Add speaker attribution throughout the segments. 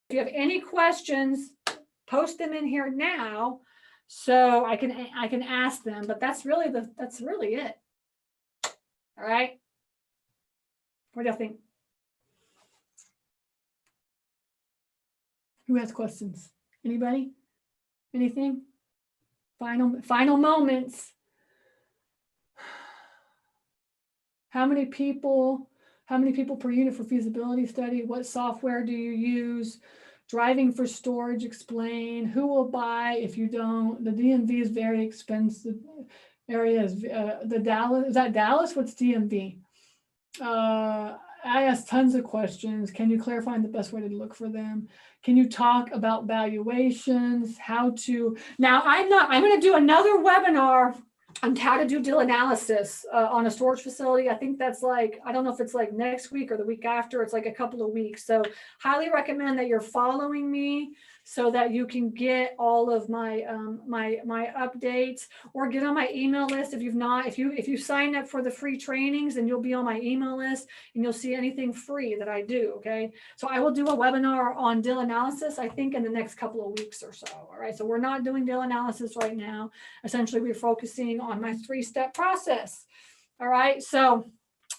Speaker 1: if you have any questions, post them in here now so I can ask them, but that's really it. All right. What do you think? Who has questions? Anybody? Anything? Final moments. How many people per unit for feasibility study? What software do you use? Driving for storage, explain. Who will buy if you don't? The DMV is very expensive. Areas, the Dallas, is that Dallas? What's DMV? I asked tons of questions. Can you clarify the best way to look for them? Can you talk about valuations? How to, now I'm going to do another webinar on how to do deal analysis on a storage facility. I think that's like, I don't know if it's like next week or the week after. It's like a couple of weeks. So highly recommend that you're following me so that you can get all of my my updates, or get on my email list. If you've not, if you sign up for the free trainings, then you'll be on my email list and you'll see anything free that I do. Okay. So I will do a webinar on deal analysis, I think in the next couple of weeks or so. All right. So we're not doing deal analysis right now. Essentially, we're focusing on my 3-step process. All right. So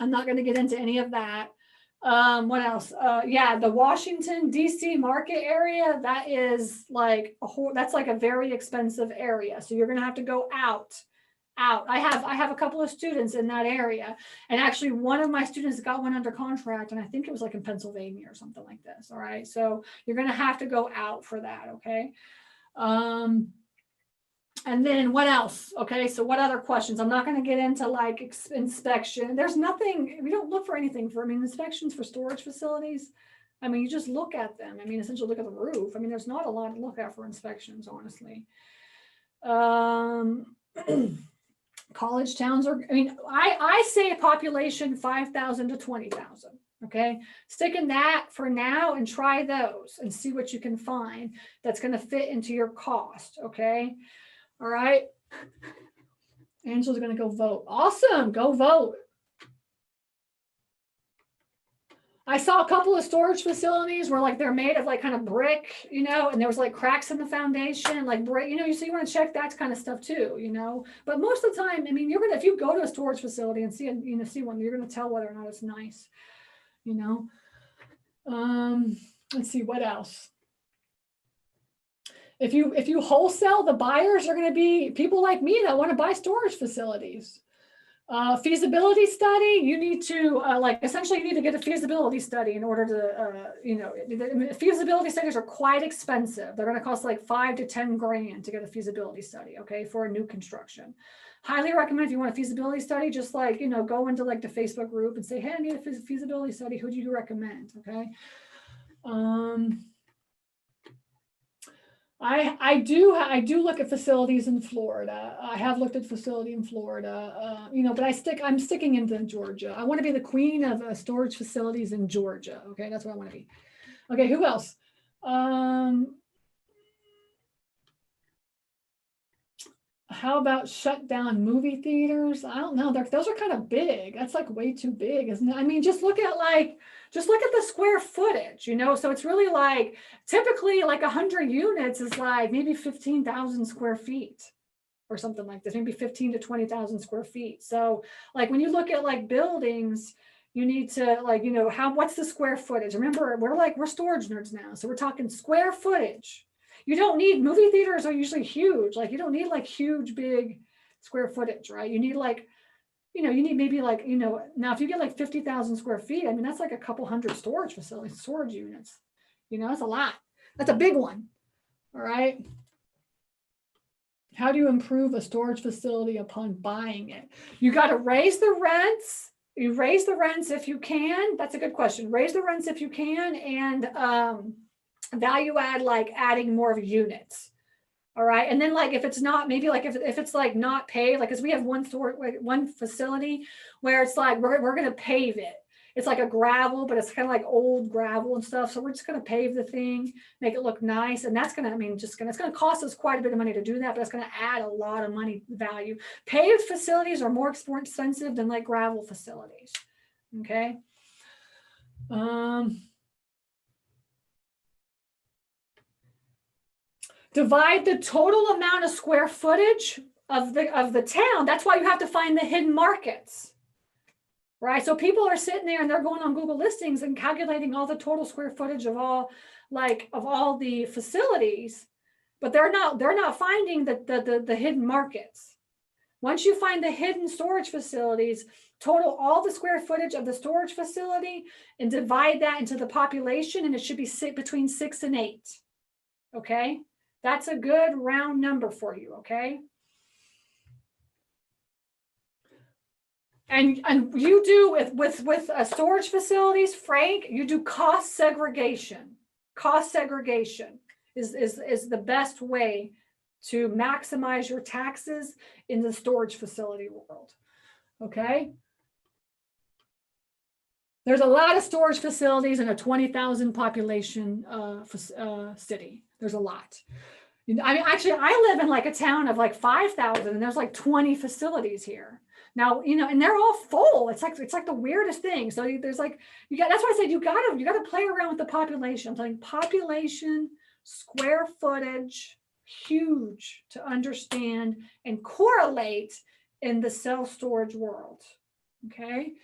Speaker 1: I'm not going to get into any of that. What else? Yeah, the Washington, D.C. market area, that is like that's like a very expensive area. So you're going to have to go out. I have a couple of students in that area, and actually one of my students got one under contract, and I think it was like in Pennsylvania or something like this. All right. So you're going to have to go out for that. Okay. And then what else? Okay, so what other questions? I'm not going to get into like inspection. There's nothing, we don't look for anything for, I mean, inspections for storage facilities. I mean, you just look at them. I mean, essentially look at the roof. I mean, there's not a lot to look at for inspections, honestly. College towns are, I mean, I say a population 5,000 to 20,000. Okay, stick in that for now and try those and see what you can find that's going to fit into your cost. Okay. All right. Angela's going to go vote. Awesome. Go vote. I saw a couple of storage facilities where like they're made of like kind of brick, you know, and there was like cracks in the foundation, like brick, you know, so you want to check that kind of stuff too, you know, but most of the time, I mean, if you go to a storage facility and see one, you're going to tell whether or not it's nice, you know. Let's see what else. If you wholesale, the buyers are going to be people like me that want to buy storage facilities. Feasibility study, you need to essentially you need to get a feasibility study in order to, feasibility studies are quite expensive. They're going to cost like $5 to $10 grand to get a feasibility study, okay, for a new construction. Highly recommend if you want a feasibility study, just like, go into like the Facebook group and say, hey, I need a feasibility study. Who do you recommend? Okay. I do look at facilities in Florida. I have looked at facility in Florida, but I'm sticking into Georgia. I want to be the queen of storage facilities in Georgia. Okay, that's what I want to be. Okay, who else? How about shut down movie theaters? I don't know. Those are kind of big. That's like way too big, isn't it? I mean, just look at the square footage, so it's really like typically like 100 units is like maybe 15,000 square feet or something like this, maybe 15 to 20,000 square feet. So like when you look at like buildings, you need to what's the square footage? Remember, we're storage nerds now. So we're talking square footage. You don't need, movie theaters are usually huge. Like you don't need like huge, big square footage, right? You need like, you need maybe like, now if you get like 50,000 square feet, I mean, that's like a couple hundred storage facilities, storage units, that's a lot. That's a big one. All right. How do you improve a storage facility upon buying it? You got to raise the rents. You raise the rents if you can. That's a good question. Raise the rents if you can. And, value add, like adding more of units. All right. And then like, if it's not, maybe like if it's like not paved, like, cause we have one facility where it's like, we're going to pave it. It's like a gravel, but it's kind of like old gravel and stuff. So we're just going to pave the thing, make it look nice. And that's going to, it's going to cost us quite a bit of money to do that, but it's going to add a lot of money value. Paved facilities are more expensive than like gravel facilities. Okay. Divide the total amount of square footage of the town. That's why you have to find the hidden markets, right? So people are sitting there and they're going on Google listings and calculating all the total square footage of all the facilities, but they're not finding the hidden markets. Once you find the hidden storage facilities, total all the square footage of the storage facility and divide that into the population, and it should be between 6 and 8. Okay, that's a good round number for you. Okay. And you do with storage facilities, Frank, you do cost segregation. Cost segregation is the best way to maximize your taxes in the storage facility world. Okay. There's a lot of storage facilities in a 20,000 population city. There's a lot. I mean, actually, I live in like a town of like 5,000, and there's like 20 facilities here. Now, and they're all full. It's like the weirdest thing. So there's like, that's why I said you gotta play around with the population. I'm saying population, square footage, huge to understand and correlate in the self-storage world. Okay.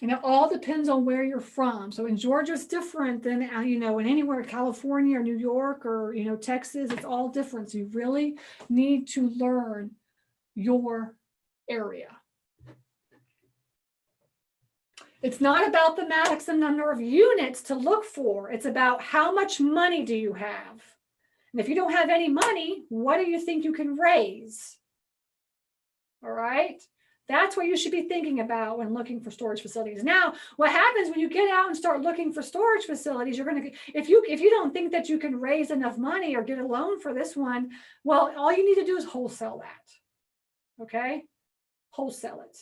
Speaker 1: And it all depends on where you're from. So in Georgia, it's different than, in anywhere, California or New York or, Texas, it's all different. So you really need to learn your area. It's not about the maximum number of units to look for. It's about how much money do you have? And if you don't have any money, what do you think you can raise? All right. That's what you should be thinking about when looking for storage facilities. Now, what happens when you get out and start looking for storage facilities, you're going to, if you don't think that you can raise enough money or get a loan for this one, well, all you need to do is wholesale that. Okay? Wholesale it.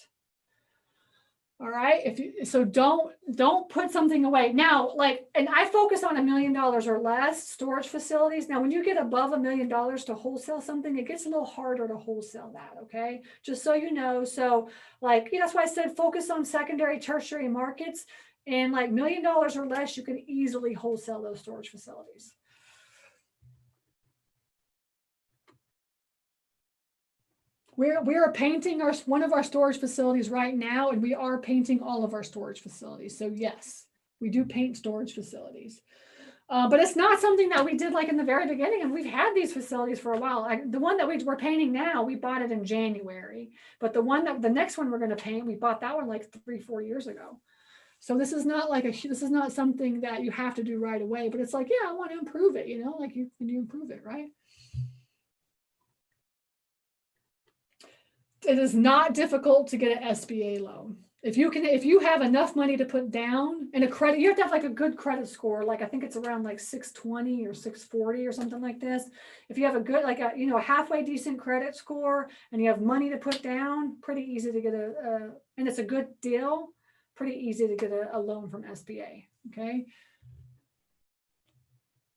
Speaker 1: All right. So don't put something away. Now, and I focus on $1 million or less storage facilities. Now, when you get above $1 million to wholesale something, it gets a little harder to wholesale that. Okay. Just so you know. So that's why I said focus on secondary, tertiary markets, and $1 million or less, you can easily wholesale those storage facilities. We are painting one of our storage facilities right now, and we are painting all of our storage facilities. So yes, we do paint storage facilities, but it's not something that we did in the very beginning. And we've had these facilities for a while. The one that we're painting now, we bought it in January, but the next one we're going to paint, we bought that one 3-4 years ago. So this is not this is not something that you have to do right away. But it's I want to improve it. You improve it, right? It is not difficult to get an SBA loan. If you have enough money to put down and a credit, you have to have a good credit score. I think it's around 620 or 640 or something like this. If you have a good, a halfway decent credit score and you have money to put down, pretty easy to get and it's a good deal, pretty easy to get a loan from SBA. Okay.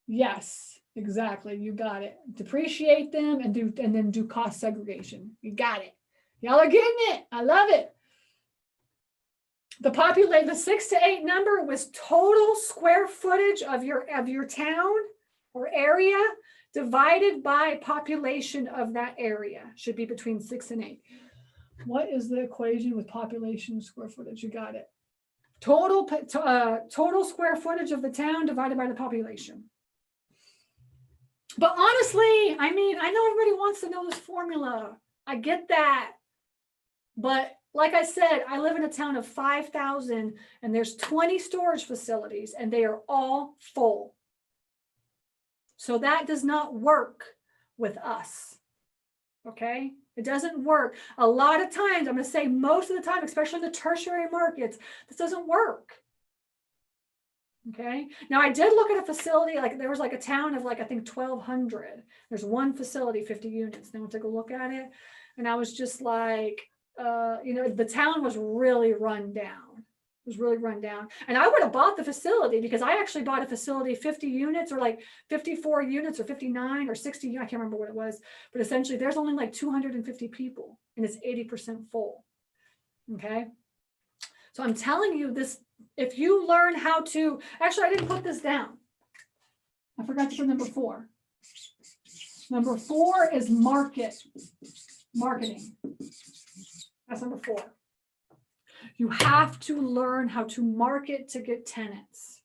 Speaker 1: Yes, exactly. You got it. Depreciate them and then do cost segregation. You got it. Y'all are getting it. I love it. The 6 to 8 number was total square footage of your town or area divided by population of that area. Should be between 6 and 8. What is the equation with population square footage? You got it. Total square footage of the town divided by the population. But honestly, I know everybody wants to know this formula. I get that. But like I said, I live in a town of 5,000 and there's 20 storage facilities and they are all full. So that does not work with us. Okay? It doesn't work. A lot of times, I'm going to say most of the time, especially the tertiary markets, this doesn't work. Okay. Now I did look at a facility, there was a town of I think 1,200. There's one facility, 50 units. Then I took a look at it and I was just the town was really run down. It was really run down. And I would have bought the facility because I actually bought a facility 50 units or 54 units or 59 or 60. I can't remember what it was, but essentially there's only 250 people and it's 80% full. Okay. So I'm telling you this, if you learn how to, actually, I didn't put this down. I forgot to put number 4. Number 4 is marketing. That's number 4. You have to learn how to market to get tenants.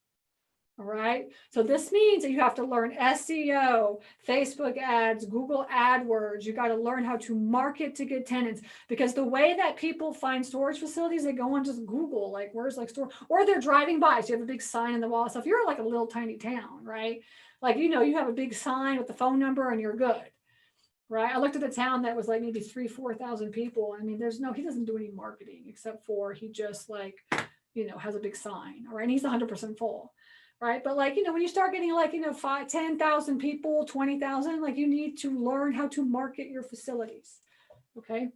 Speaker 1: All right. So this means that you have to learn SEO, Facebook ads, Google AdWords. You got to learn how to market to get tenants, because the way that people find storage facilities, they go on just Google, like where's like store, or they're driving by. So you have a big sign in the wall. So if you're like a little tiny town, right? Like, you know, you have a big sign with the phone number and you're good. Right. I looked at a town that was like maybe 3,000-4,000 people. I mean, he doesn't do any marketing except for he just like, you know, has a big sign. All right. And he's 100% full. Right. But like, you know, when you start getting like, you know, 10,000 people, 20,000, like you need to learn how to market your facilities. Okay.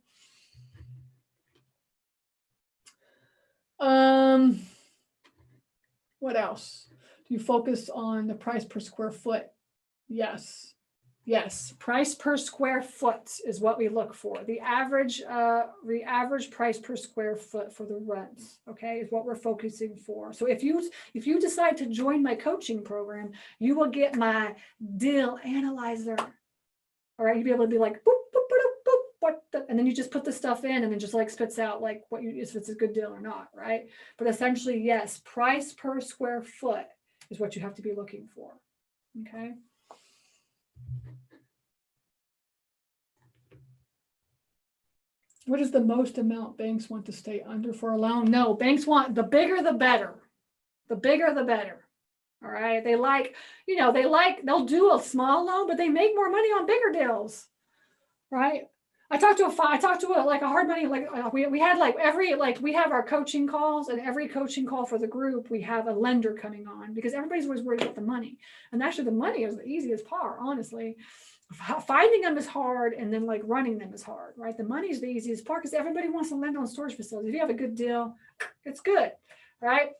Speaker 1: What else? Do you focus on the price per square foot? Yes. Yes, price per square foot is what we look for. The average price per square foot for the rents, okay, is what we're focusing for. So if you decide to join my coaching program, you will get my deal analyzer. All right, you'll be able to be like, boop, boop, boop, boop, and then you just put the stuff in, and then just like spits out like if it's a good deal or not, right? But essentially, yes, price per square foot is what you have to be looking for. Okay. What is the most amount banks want to stay under for a loan? No, banks want the bigger the better. The bigger the better. All right. They like, you know, they'll do a small loan, but they make more money on bigger deals. Right. I talked to a hard money, like we had like we have our coaching calls, and every coaching call for the group, we have a lender coming on, because everybody's always worried about the money. And actually the money is the easiest part, honestly. Finding them is hard, and then like running them is hard, right? The money is the easiest part, because everybody wants to lend on storage facilities. If you have a good deal, it's good, right?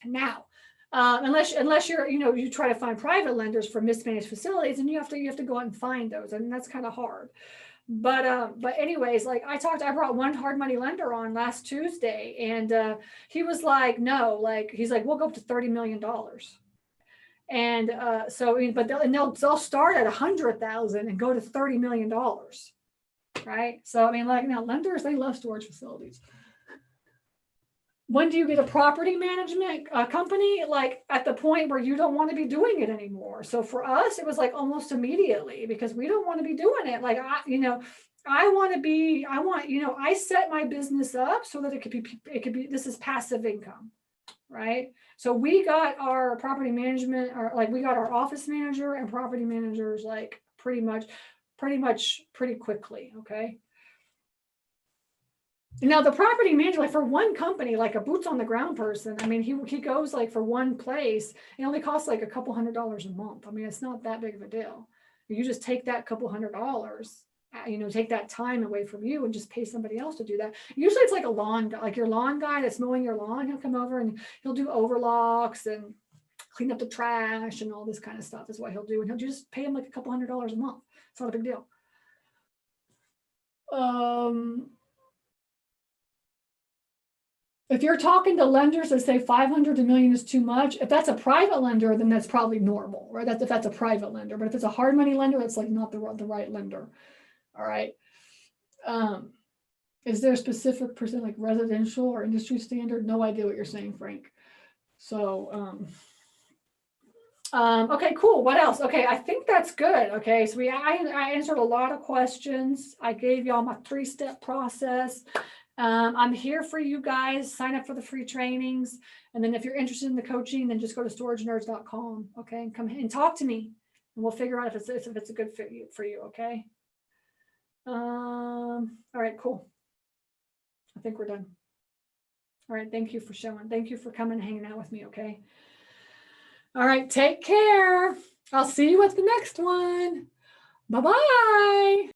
Speaker 1: Now, unless you're, you know, you try to find private lenders for mismanaged facilities, and you have to go out and find those, and that's kind of hard. But anyways, like I brought one hard money lender on last Tuesday, and he was like, no, like he's like, we'll go up to $30 million. And they'll start at 100,000 and go to $30 million, right? So I mean, like, now lenders, they love storage facilities. When do you get a property management company? Like at the point where you don't want to be doing it anymore. So for us, it was like almost immediately, because we don't want to be doing it. Like I set my business up so that it could be this is passive income. Right. So we got our property management, or like we got our office manager and property managers like pretty quickly. Okay. Now the property manager, like for one company, like a boots on the ground person, I mean, he goes like for one place, it only costs like a couple $100 a month. I mean, it's not that big of a deal. You just take that couple $100, you know, take that time away from you and just pay somebody else to do that. Usually it's like a lawn guy, like your lawn guy that's mowing your lawn. He'll come over and he'll do overlocks and clean up the trash and all this kind of stuff is what he'll do. And he'll just pay him like a couple $100 a month. It's not a big deal. If you're talking to lenders that say 500 to $1 million is too much, if that's a private lender, then that's probably normal, right? If that's a private lender. But if it's a hard money lender, it's like not the right lender. All right. Is there a specific percent like residential or industry standard? No idea what you're saying, Frank. So, okay, cool. What else? Okay, I think that's good. Okay, so I answered a lot of questions. I gave y'all my 3-step process. I'm here for you guys. Sign up for the free trainings. And then if you're interested in the coaching, then just go to storagenerds.com. Okay, and come and talk to me, and we'll figure out if it's a good fit for you. Okay. All right, cool. I think we're done. All right. Thank you for showing. Thank you for coming and hanging out with me. Okay. All right. Take care. I'll see you at the next one. Bye-bye.